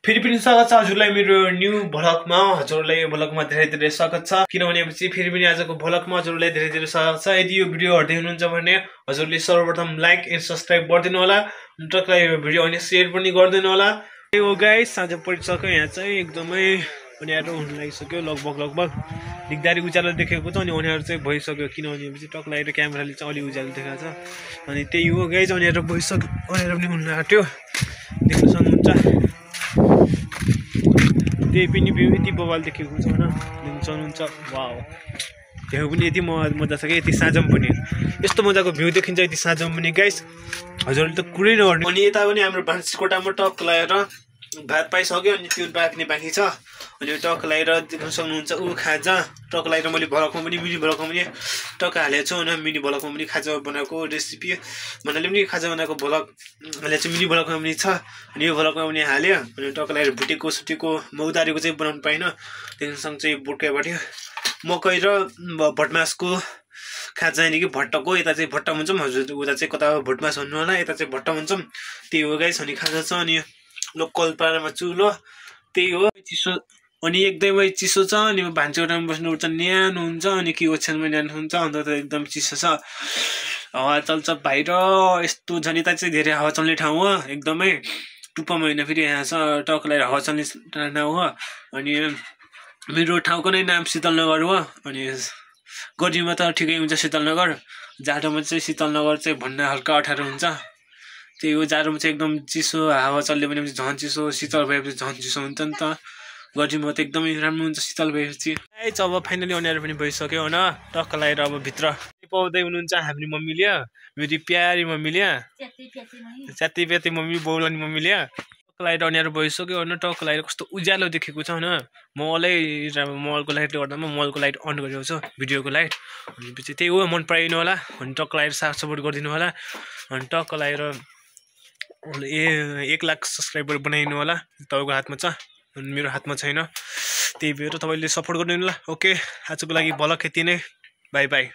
फेरि पनि स्वागत छ हजुरलाई मेरो न्यू भ्लगमा। हजुरलाई यो भ्लगमा धेरै धेरै स्वागत छ, किनभनेपछि फेरि पनि आजको भ्लगमा हजुरलाई धेरै धेरै स्वागत छ। यदि यो भिडियो हेर्दै हुनुहुन्छ भने हजुरले सर्वप्रथम लाइक एन्ड सब्स्क्राइब गरिदिनु होला, टक्कै यो भिडियो अनि सेयर पनि गरिदिनु होला। यो गाइस साँझ परिसक्यो, यहाँ चाहिँ एकदमै अँध्यारो हुन लागिसक्यो, लगभग दिगदारी उज्यालो देखेको छ अनि अँध्यारो चाहिँ भइसक्यो, किनभनेपछि टक्लाएर क्यामेराले चाहिँ अलि उज्यालो देखाएको छ अनि त्यही हो गाइस। अँध्यारो भइसक्यो, अँध्यारो पनि हुन आँट्यो, देख्न सक्नुहुन्छ। त्यही पनि भ्यू यति बवाल देखेको छ होइन, देख्न सक्नुहुन्छ। वाउ, भ्यू पनि यति मजा छ कि यति साँझमा पनि यस्तो मजाको भ्यू देखिन्छ यति साँझमा पनि गाइस, हजुरले त कुरै नगर्ने। अनि यता पनि हाम्रो भान्स कोठामा टक लगाएर भात पाइसक्यो अनि त्यो बाँक्ने बाँकी छ अनि टक लगाएर देख्न सक्नुहुन्छ। ऊ खाजा टक लगाएर मैले भ्लगमा पनि मिनी भ्लगमा पनि टक्क हालेको छु होइन, मिनी भ्लगमा पनि खाजा बनाएको रेसिपी भन्नाले पनि खाजा बनाएको भ्लग हालेको छु, मिनी भ्लगमा पनि छ अनि यो भ्लगमा पनि हाल्यो। अनि टक्क लगाएर भुटेको सुटेको मौदारीको चाहिँ बनाउनु पाइनँ, देख्न सक्छ। यो बुटकाबाट मकै र भटमासको खाजा होइन कि भट्टको, यता चाहिँ भट्टा भन्छौँ हजुर, उता चाहिँ कता भटमास भन्नु होला, यता चाहिँ भट्टा भन्छौँ। त्यही हो गाइस। अनि खाजा छ अनि लोकल पारामा चुलो, त्यही हो चिसो अनि एकदमै चिसो छ। अनि भान्साकोठामा बस्नु उठ्छ न्यानो हुन्छ अनि के ओछ्यानमा न्यानो हुन्छ, अन्त त एकदम चिसो छ, हावा चल्छ बाहिर यस्तो। झन् यता चाहिँ धेरै हावा चल्ने ठाउँ हो, एकदमै टुप्पा महिना फेरि यहाँ छ टक्क लगाएर हावा चल्ने ठाउँ हो। अनि मेरो ठाउँको नै नाम शीतलनगर हो। अनि गर्मीमा त ठिकै हुन्छ शीतलनगर, जाडोमा चाहिँ शीतलनगर चाहिँ भन्न हल्का अप्ठ्यारो हुन्छ। त्यही हो, जाडोमा चाहिँ एकदम चिसो हावा चल्यो भने झन् चिसो, शीतल भएपछि झन् चिसो हुन्छ नि त। गर्मीमा त एकदमै राम्रो हुन्छ शीतल भएपछि। अब फाइनली अँध्यारो पनि भइसक्यो होइन, टक्क लगाएर अब भित्र पाउँदै हुनुहुन्छ हाम्रो मम्मीले, मेरो प्यारी मम्मीले, च्याती प्याती मम्मी, बौलानी मम्मीले। टक्क लगाएर अँध्यारो भइसक्यो होइन, टक्क लगाएर कस्तो उज्यालो देखेको छ होइन। मलको लाइटले गर्दा म मलको लाइट अन गरेको छु, भिडियोको लाइट। भनेपछि त्यही हो, मन पराइनु होला अनि टक्क लगाएर साथ सपोर्ट गरिदिनु होला। अनि टक्क लगाएर 1 लाख सब्सक्राइबर बनाइनु होला, तपाईँको हातमा छ अनि मेरो हातमा छैन। त्यही भएर तपाईँले सपोर्ट गरिदिनु होला। ओके, आजको लागि भ्लग यति नै, बाई बाई।